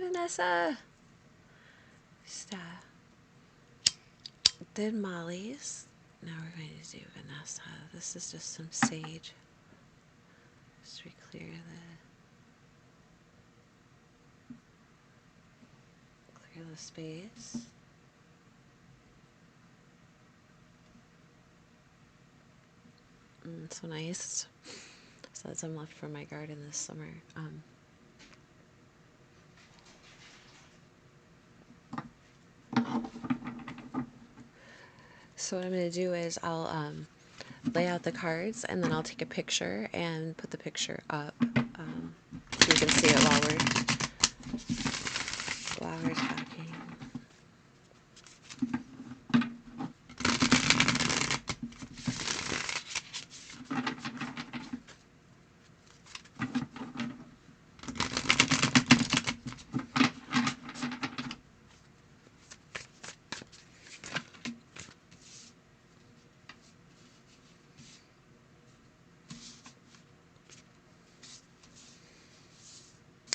Vanessa. Just did Molly's. Now we're going to do Vanessa. This is just some sage. Just clear the space. So nice. So that's some left from my garden this summer. So what I'm going to do is I'll lay out the cards, and then I'll take a picture and put the picture up so you can see it while we're talking.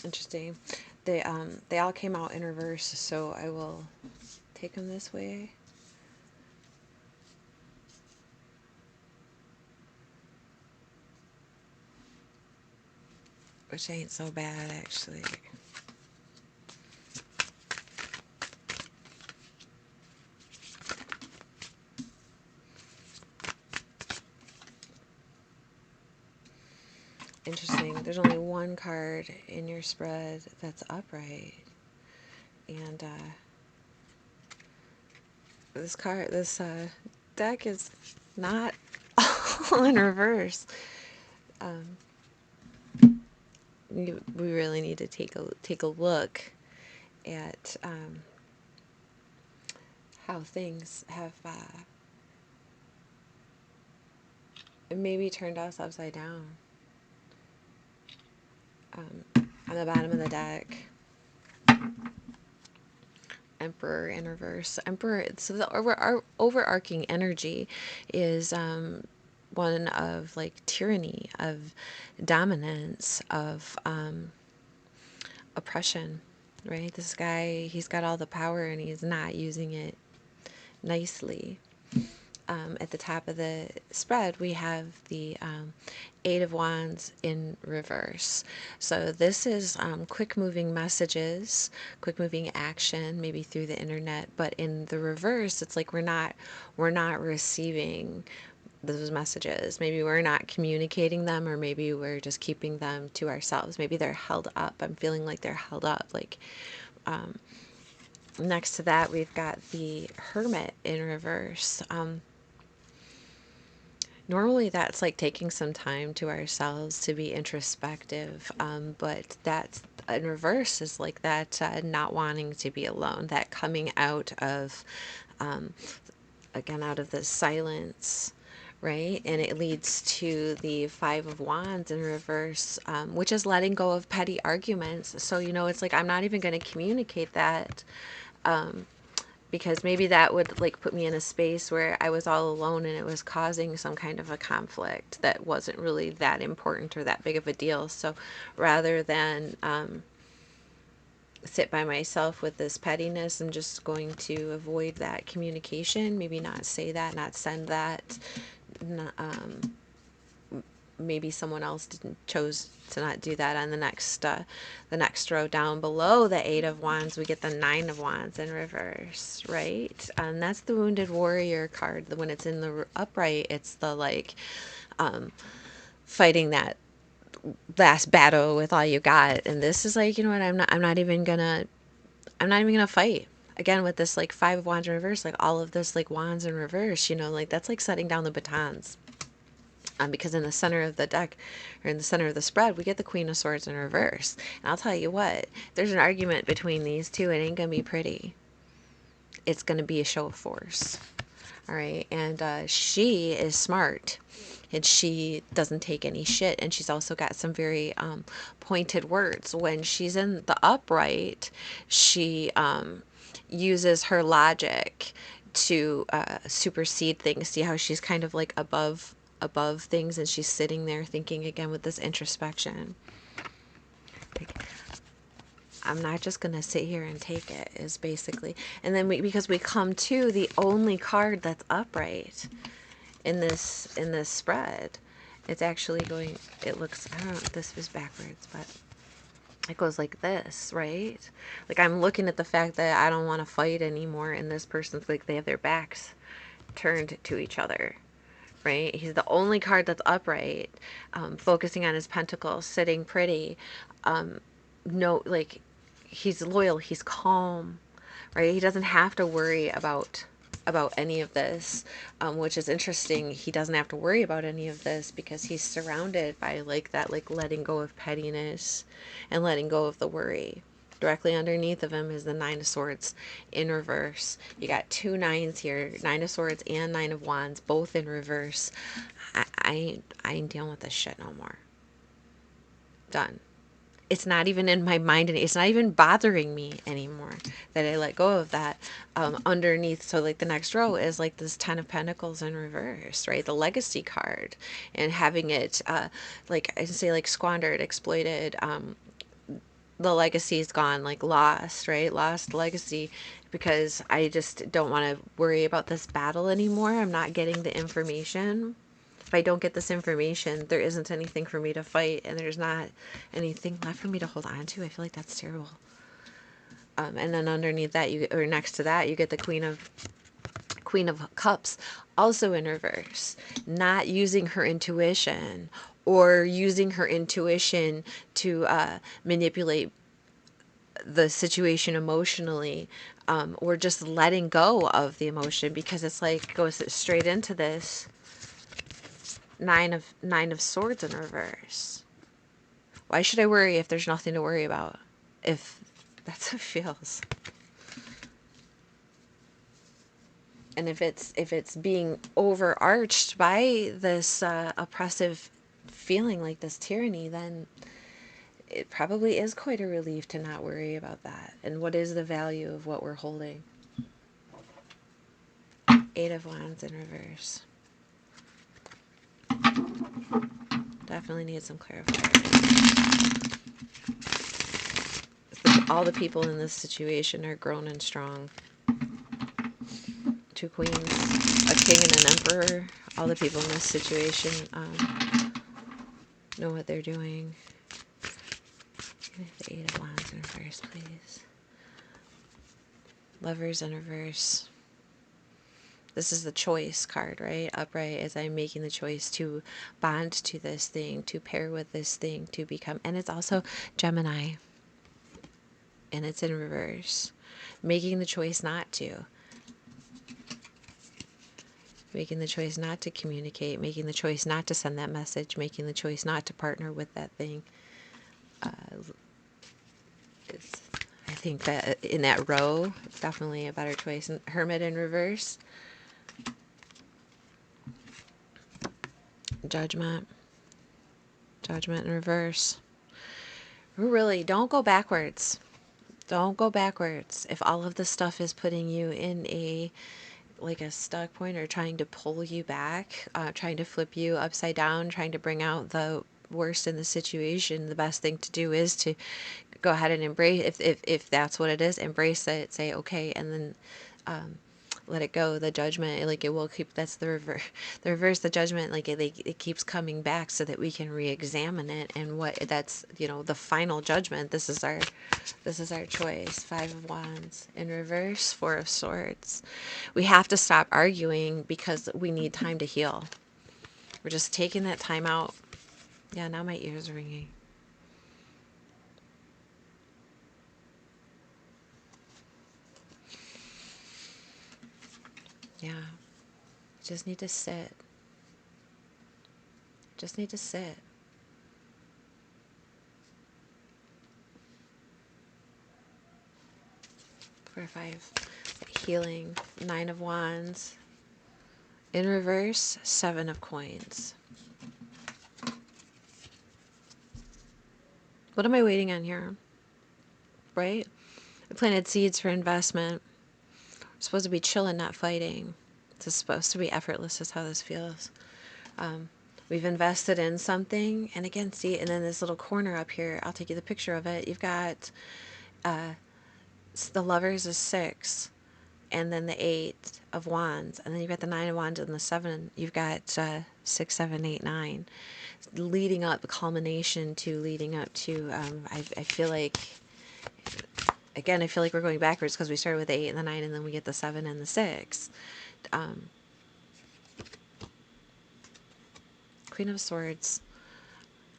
Interesting. They all came out in reverse, so I will take them this way. Which ain't so bad, actually. Interesting. There's only one card in your spread that's upright. And this deck is not all in reverse. We really need to take a look at how things have maybe turned us upside down. On the bottom of the deck, Emperor in reverse. Emperor. So the overarching energy is one of like tyranny, of dominance, of oppression. Right? This guy, he's got all the power and he's not using it nicely. At the top of the spread, we have the Eight of Wands in reverse. So this is quick moving messages, quick moving action, maybe through the internet. But in the reverse, it's like we're not receiving those messages. Maybe we're not communicating them, or maybe we're just keeping them to ourselves. Maybe they're held up. I'm feeling like they're held up. Like next to that, we've got the Hermit in reverse. Normally that's like taking some time to ourselves to be introspective, but that's in reverse is like that not wanting to be alone, that coming out of again out of the silence, right? And it leads to the Five of Wands in reverse, which is letting go of petty arguments. So it's like I'm not even going to communicate that, because maybe that would like put me in a space where I was all alone and it was causing some kind of a conflict that wasn't really that important or that big of a deal. So rather than sit by myself with this pettiness, I'm just going to avoid that communication, maybe not say that, not send that, not, maybe someone else chose to not do that. On the next row down below the Eight of Wands, we get the Nine of Wands in reverse, right? And that's the Wounded Warrior card. When it's in the upright, it's the like fighting that last battle with all you got. And this is like, what, I'm not even gonna fight. Again, with this like Five of Wands in reverse, like all of this like wands in reverse, like that's like setting down the batons. Because in the center of the deck, or in the center of the spread, we get the Queen of Swords in reverse. And I'll tell you what, there's an argument between these two. It ain't going to be pretty. It's going to be a show of force. All right. And she is smart. And she doesn't take any shit. And she's also got some very pointed words. When she's in the upright, she uses her logic to supersede things. See how she's kind of like above things, and she's sitting there thinking again with this introspection. Like, I'm not just gonna sit here and take it, is basically. And then because we come to the only card that's upright in this spread, it's actually going, it looks, I don't know if this is backwards, but it goes like this, right? Like, I'm looking at the fact that I don't want to fight anymore, and this person's like, they have their backs turned to each other, right? He's the only card that's upright, focusing on his pentacles, sitting pretty. No, like, he's loyal, he's calm, right? He doesn't have to worry about any of this, which is interesting. He doesn't have to worry about any of this because he's surrounded by like that, like letting go of pettiness and letting go of the worry. Directly underneath of him is the Nine of Swords in reverse. You got two nines here, Nine of Swords and Nine of Wands, both in reverse. I ain't dealing with this shit no more. Done. It's not even in my mind, and it's not even bothering me anymore that I let go of that. Underneath, so like the next row is like this Ten of Pentacles in reverse, right? The legacy card, and having it like I say, like squandered, exploited. The legacy is gone, like lost, right? Lost legacy, because I just don't want to worry about this battle anymore. I'm not getting the information. If I don't get this information, there isn't anything for me to fight, and there's not anything left for me to hold on to. I feel like that's terrible. And then underneath that, or next to that, you get the Queen of Cups, also in reverse. Not using her intuition, or using her intuition to manipulate the situation emotionally, or just letting go of the emotion, because it's like goes straight into this Nine of Swords in reverse. Why should I worry if there's nothing to worry about? If that's how it feels. And if it's being overarched by this oppressive feeling, like this tyranny, then it probably is quite a relief to not worry about that. And what is the value of what we're holding? Eight of Wands in reverse. Definitely need some clarification. All the people in this situation are grown and strong. Two queens, a king and an emperor. All the people in this situation know what they're doing. The Eight of Wands in reverse, please. Lovers in reverse. This is the choice card, right? Upright, as I'm making the choice to bond to this thing, to pair with this thing, to become. And it's also Gemini. And it's in reverse. Making the choice not to. Making the choice not to communicate. Making the choice not to send that message. Making the choice not to partner with that thing. I think that in that row, it's definitely a better choice. And Hermit in reverse. Judgment. Judgment in reverse. Really, don't go backwards. Don't go backwards. If all of this stuff is putting you in a like a stuck point, or trying to pull you back, trying to flip you upside down, trying to bring out the worst in the situation, the best thing to do is to go ahead and embrace, if that's what it is, embrace it, say okay, and then let it go. The judgment, like it will keep, that's the reverse, the judgment, like it keeps coming back so that we can re-examine it, and what that's, the final judgment. This is our choice. Five of Wands in reverse, Four of Swords. We have to stop arguing because we need time to heal. We're just taking that time out. Yeah, now my ears are ringing. Yeah. Just need to sit. Just need to sit. Four, five. Healing. Nine of Wands. In reverse, Seven of Coins. What am I waiting on here? Right? I planted seeds for investment. We're supposed to be chilling, not fighting. It's supposed to be effortless, is how this feels. We've invested in something, and again, see, and then this little corner up here, I'll take you the picture of it. You've got The Lovers is 6, and then the 8 of Wands, and then you've got the 9 of Wands and the 7. You've got 6, 7, 8, 9, leading up, the culmination to leading up to. I feel like, again, I feel like we're going backwards because we started with the 8 and the 9, and then we get the 7 and the 6. Um, Queen of Swords,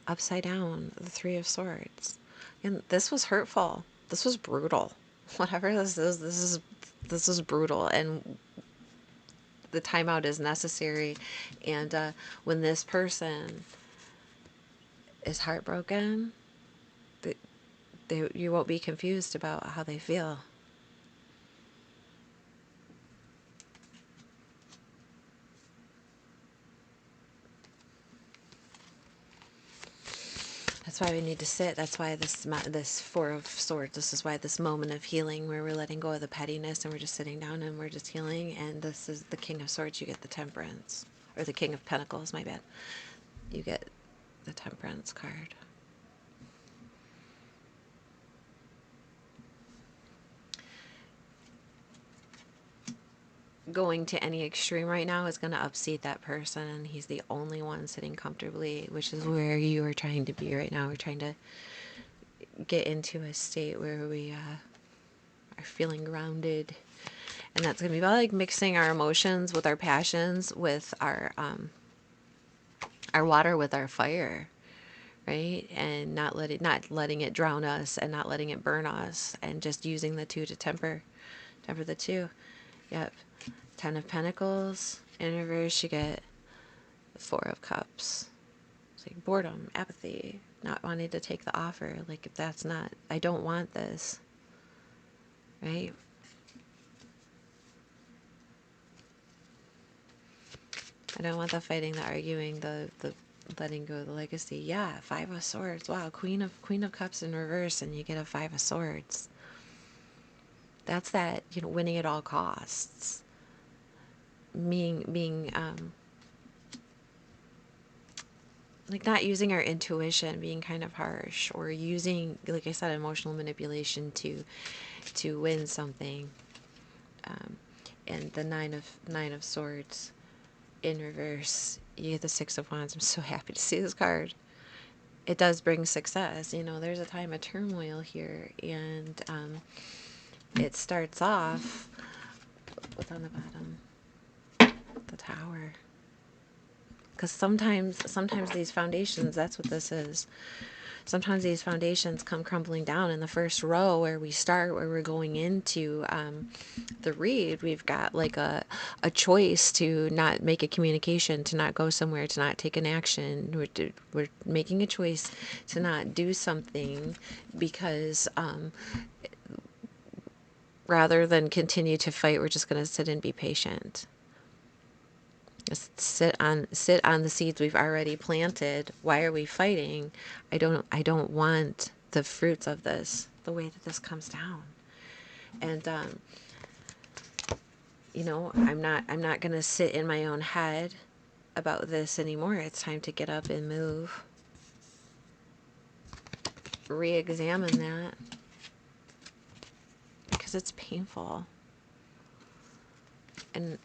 upside down, the 3 of Swords. And this was hurtful. This was brutal. Whatever this is brutal, and the timeout is necessary. And when this person is heartbroken, you won't be confused about how they feel. That's why we need to sit. That's why this 4 of Swords. This is why this moment of healing, where we're letting go of the pettiness and we're just sitting down and we're just healing. And this is the King of Swords. You get the Temperance, or the King of Pentacles. My bad. You get the Temperance card. Going to any extreme right now is going to upset that person. He's the only one sitting comfortably, which is where you are trying to be right now. We're trying to get into a state where we are feeling grounded, and that's going to be about like mixing our emotions with our passions, with our water with our fire, right? And not letting it drown us, and not letting it burn us, and just using the 2 to temper the 2. Yep. 10 of Pentacles in reverse. You get the 4 of Cups. It's like boredom, apathy, not wanting to take the offer. Like, if that's not, I don't want this, right? I don't want the fighting, the arguing, the letting go of the legacy. Yeah, 5 of Swords. Wow, Queen of Cups in reverse, and you get a 5 of Swords. That's that, winning at all costs. Being like not using our intuition, being kind of harsh, or using, like I said, emotional manipulation to win something. And the nine of Swords in reverse, you get the 6 of Wands. I'm so happy to see this card. It does bring success. There's a time of turmoil here, and it starts off with, on the bottom, the Tower. Because sometimes these foundations, that's what this is. Sometimes these foundations come crumbling down in the first row where we start, where we're going into the read. We've got like a choice to not make a communication, to not go somewhere, to not take an action. We're making a choice to not do something because rather than continue to fight, we're just going to sit and be patient. Just sit on the seeds we've already planted. Why are we fighting? I don't want the fruits of this, the way that this comes down. And I'm not going to sit in my own head about this anymore. It's time to get up and move. Re-examine that, because it's painful. And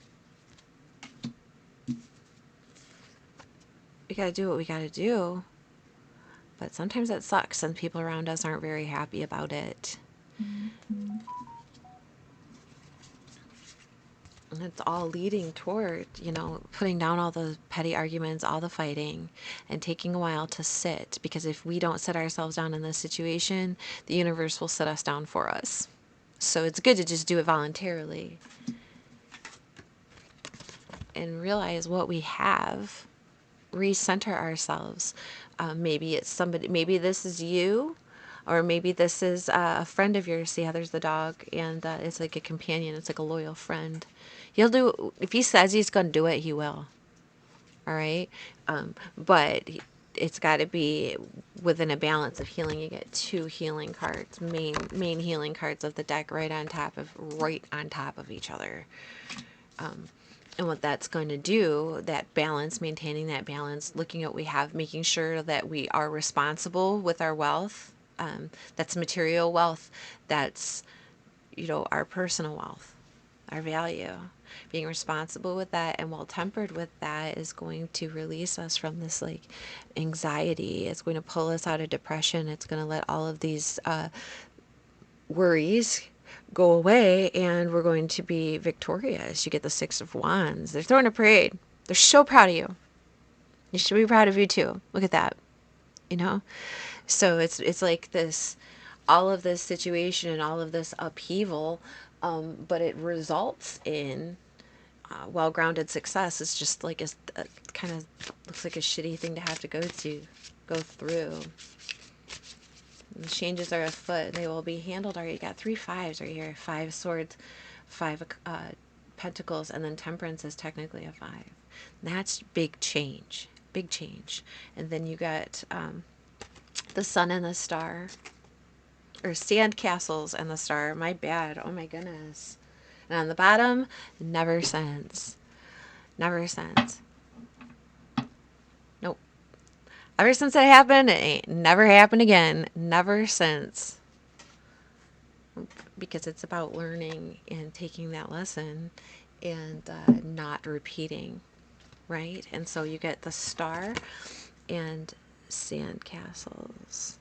we got to do what we got to do. But sometimes it sucks and people around us aren't very happy about it. And it's all leading toward, putting down all the petty arguments, all the fighting, and taking a while to sit. Because if we don't sit ourselves down in this situation, the universe will sit us down for us. So it's good to just do it voluntarily and realize what we have. Recenter ourselves. Maybe it's somebody, maybe this is you, or maybe this is a friend of yours. See how there's the dog, and it's like a companion. It's like a loyal friend. He'll do, if he says he's going to do it, he will. All right. But it's got to be within a balance of healing. You get 2 healing cards, main healing cards of the deck, right on top of each other. And what that's going to do, that balance, maintaining that balance, looking at what we have, making sure that we are responsible with our wealth, That's material wealth. That's, our personal wealth, our value. Being responsible with that and well tempered with that is going to release us from this like anxiety. It's going to pull us out of depression. It's going to let all of these worries go away, and we're going to be victorious. You get the Six of Wands. They're throwing a parade. They're so proud of you. You should be proud of you too. Look at that. You know? So it's like this, all of this situation and all of this upheaval, but it results in well-grounded success. It's just like a kind of looks like a shitty thing to have to go through. And the changes are afoot. They will be handled. Already, you got 3 fives right here. 5 swords, 5 pentacles, and then temperance is technically a 5. That's big change. Big change. And then you got the sun and the star. Or sand castles and the star. My bad. Oh my goodness. And on the bottom, never since. Never since. Nope. Ever since it happened, it ain't never happened again. Never since. Because it's about learning and taking that lesson and not repeating, right? And so you get the star and sandcastles.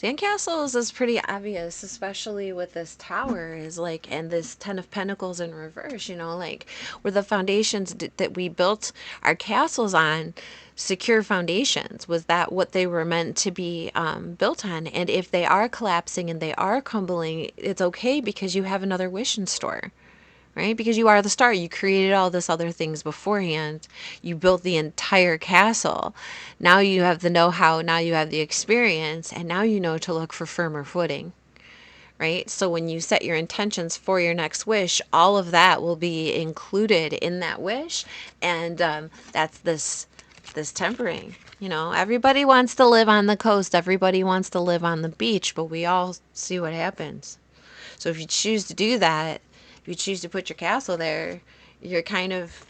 Sandcastles is pretty obvious, especially with this tower, is like, and this Ten of Pentacles in reverse, like where the foundations that we built our castles on, secure foundations. Was that what they were meant to be built on? And if they are collapsing and they are crumbling, it's okay because you have another wish in store. Right? Because you are the star. You created all this other things beforehand. You built the entire castle. Now you have the know-how. Now you have the experience. And now you know to look for firmer footing. Right? So when you set your intentions for your next wish, all of that will be included in that wish. And that's this tempering. Everybody wants to live on the coast. Everybody wants to live on the beach. But we all see what happens. So if you choose to do that, if you choose to put your castle there, you're kind of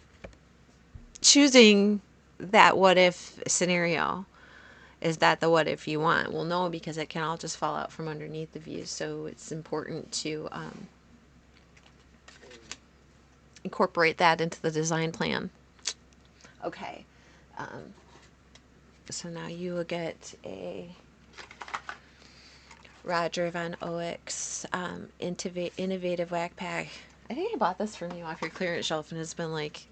choosing that what if scenario. Is that the what if you want? Well, no, because it can all just fall out from underneath of you. So it's important to incorporate that into the design plan. Okay. So now you will get a Roger Von Owick's Innovative Whack Pack. I think I bought this from you off your clearance shelf, and it's been like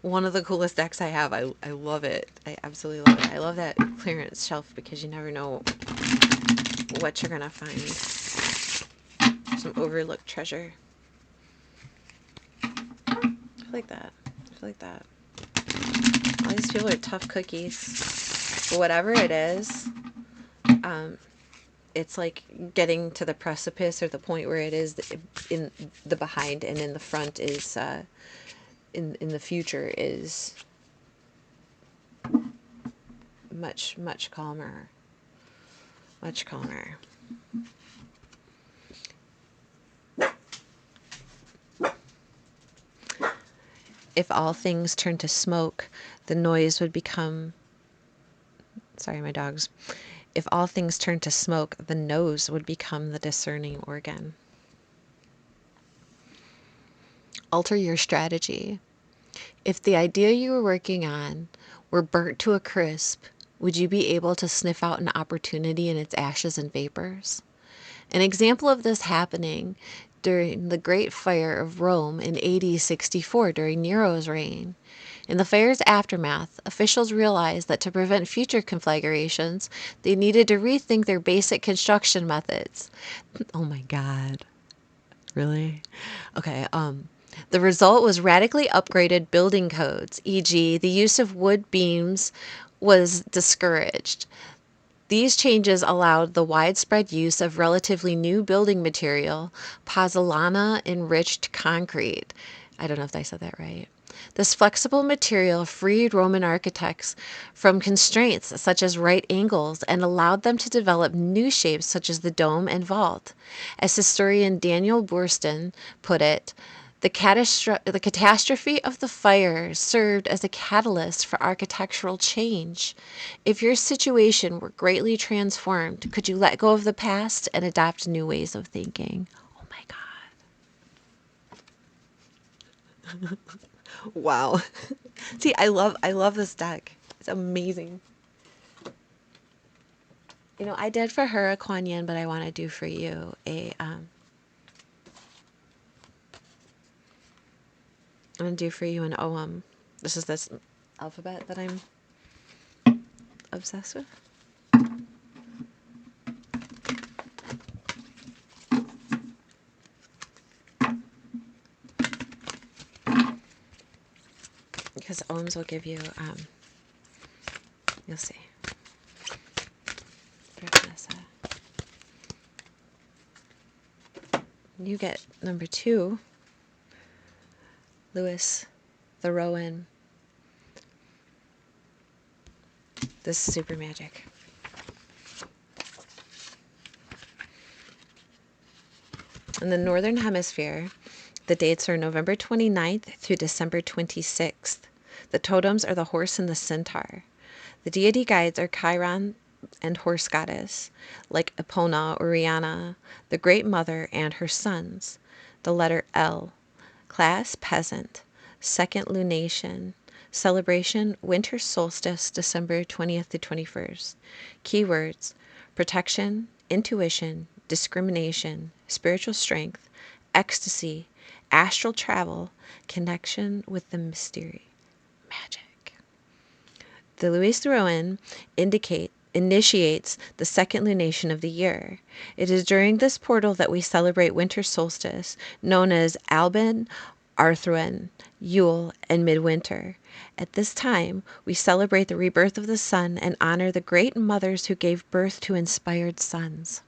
one of the coolest decks I have. I love it. I absolutely love it. I love that clearance shelf because you never know what you're going to find. Some overlooked treasure. I feel like that. All these people are tough cookies. But whatever it is, it's like getting to the precipice or the point where it is in the behind, and in the front is in the future is much calmer. If all things turn to smoke, the noise would become... Sorry, my dogs. If all things turn to smoke, the nose would become the discerning organ. Alter your strategy. If the idea you were working on were burnt to a crisp, would you be able to sniff out an opportunity in its ashes and vapors? An example of this happening during the Great Fire of Rome in AD 64 during Nero's reign. In the fire's aftermath, officials realized that to prevent future conflagrations, they needed to rethink their basic construction methods. Oh my God. Really? Okay, the result was radically upgraded building codes, e.g., the use of wood beams was discouraged. These changes allowed the widespread use of relatively new building material, pozzolana-enriched concrete. I don't know if I said that right. This flexible material freed Roman architects from constraints such as right angles and allowed them to develop new shapes such as the dome and vault. As historian Daniel Boorstin put it, The catastrophe of the fire served as a catalyst for architectural change. If your situation were greatly transformed, could you let go of the past and adopt new ways of thinking? Oh my God. Wow. See, I love this deck. It's amazing. I did for her a Kuan Yin, but I want to do for you I'm gonna do for you an Oum. This is this alphabet that I'm obsessed with. Because Oums will give you, you'll see. For Vanessa. You get number 2, Lewis the Rowan. This is super magic. In the Northern Hemisphere, the dates are November 29th through December 26th. The totems are the horse and the centaur. The deity guides are Chiron and horse goddess, like Epona or Rihanna, the Great Mother and her sons. The letter L. Class peasant. Second lunation. Celebration winter solstice, December 20th to 21st. Keywords: protection, intuition, discrimination, spiritual strength, ecstasy, astral travel, connection with the mystery, magic. The Louis Therouin initiates the second lunation of the year. It is during this portal that we celebrate winter solstice, known as Albin, Arthruin, Yule, and Midwinter. At this time, we celebrate the rebirth of the sun and honor the great mothers who gave birth to inspired sons.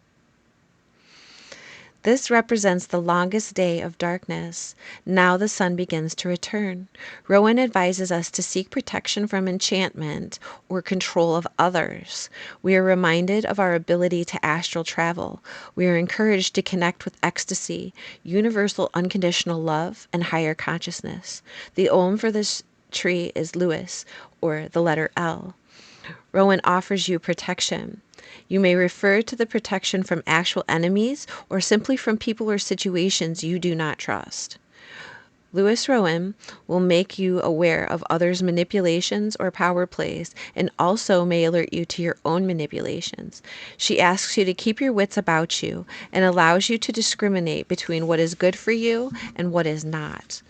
This represents the longest day of darkness. Now the sun begins to return. Rowan advises us to seek protection from enchantment or control of others. We are reminded of our ability to astral travel. We are encouraged to connect with ecstasy, universal unconditional love, and higher consciousness. The Om for this tree is Lewis, or the letter L. Rowan offers you protection. You may refer to the protection from actual enemies or simply from people or situations you do not trust. Lewis Rowan will make you aware of others' manipulations or power plays and also may alert you to your own manipulations. She asks you to keep your wits about you and allows you to discriminate between what is good for you and what is not.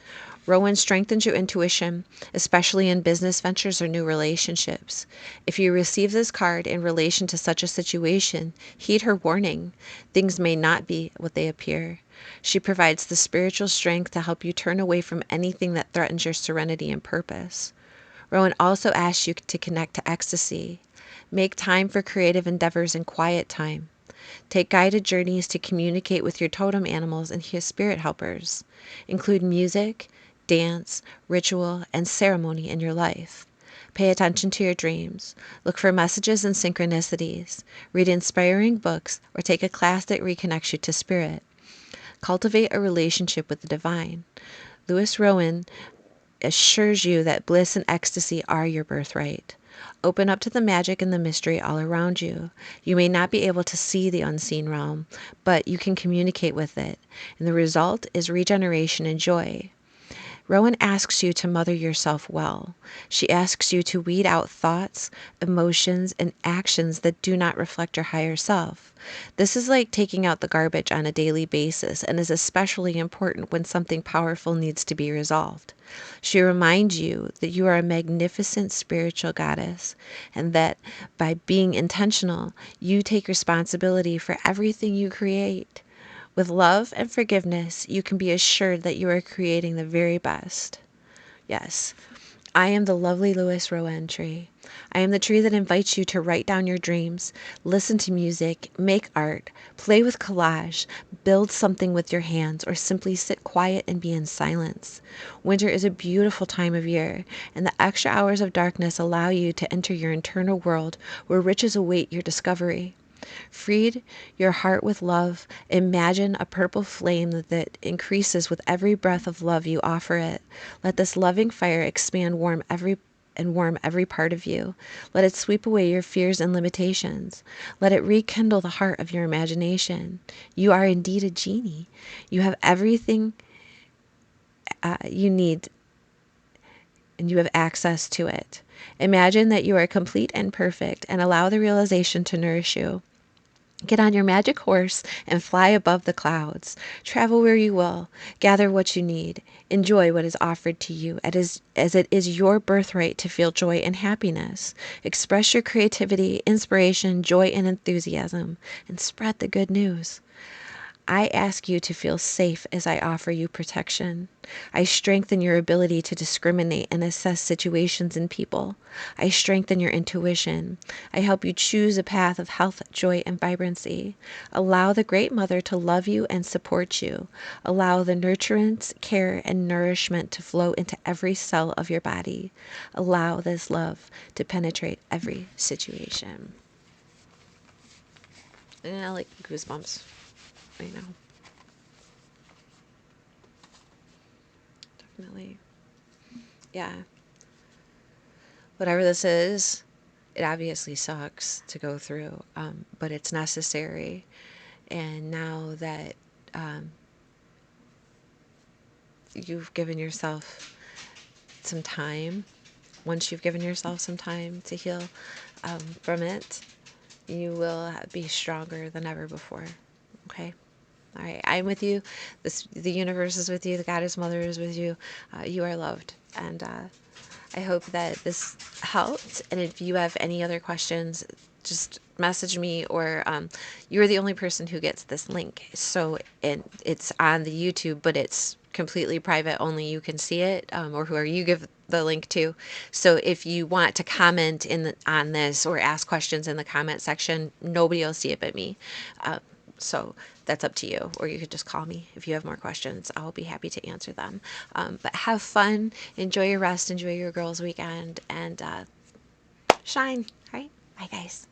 Rowan strengthens your intuition, especially in business ventures or new relationships. If you receive this card in relation to such a situation, heed her warning. Things may not be what they appear. She provides the spiritual strength to help you turn away from anything that threatens your serenity and purpose. Rowan also asks you to connect to ecstasy. Make time for creative endeavors and quiet time. Take guided journeys to communicate with your totem animals and your spirit helpers. Include music, dance, ritual, and ceremony in your life. Pay attention to your dreams. Look for messages and synchronicities. Read inspiring books or take a class that reconnects you to spirit. Cultivate a relationship with the divine. Lewis Rowan assures you that bliss and ecstasy are your birthright. Open up to the magic and the mystery all around you. You may not be able to see the unseen realm, but you can communicate with it, and the result is regeneration and joy. Rowan asks you to mother yourself well. She asks you to weed out thoughts, emotions, and actions that do not reflect your higher self. This is like taking out the garbage on a daily basis and is especially important when something powerful needs to be resolved. She reminds you that you are a magnificent spiritual goddess and that by being intentional, you take responsibility for everything you create. With love and forgiveness, you can be assured that you are creating the very best. Yes, I am the lovely Louis Rowan tree. I am the tree that invites you to write down your dreams, listen to music, make art, play with collage, build something with your hands, or simply sit quiet and be in silence. Winter is a beautiful time of year, and the extra hours of darkness allow you to enter your internal world where riches await your discovery. Feed your heart with love. Imagine a purple flame that increases with every breath of love you offer it. Let this loving fire expand warm every part of you. Let it sweep away your fears and limitations. Let it rekindle the heart of your imagination. You are indeed a genie. You have everything you need, and you have access to it. Imagine that you are complete and perfect, and allow the realization to nourish you. Get on your magic horse and fly above the clouds. Travel where you will. Gather what you need. Enjoy what is offered to you, as it is your birthright to feel joy and happiness. Express your creativity, inspiration, joy, and enthusiasm, and spread the good news. I ask you to feel safe as I offer you protection. I strengthen your ability to discriminate and assess situations and people. I strengthen your intuition. I help you choose a path of health, joy, and vibrancy. Allow the Great Mother to love you and support you. Allow the nurturance, care, and nourishment to flow into every cell of your body. Allow this love to penetrate every situation. And I like goosebumps right now. Definitely. Yeah. Whatever this is, it obviously sucks to go through, but it's necessary. And now that um, you've given yourself some time, once you've given yourself some time to heal from it, you will be stronger than ever before. Okay? All right. I'm with you. The universe is with you. The Goddess Mother is with you. You are loved. And I hope that this helped. And if you have any other questions, just message me, or you're the only person who gets this link. So it's on the YouTube, but it's completely private. Only you can see it, or whoever you give the link to. So if you want to comment on this or ask questions in the comment section, nobody will see it but me. So that's up to you. Or you could just call me if you have more questions. I'll be happy to answer them. But have fun. Enjoy your rest. Enjoy your girls' weekend. And shine. All right? Bye, guys.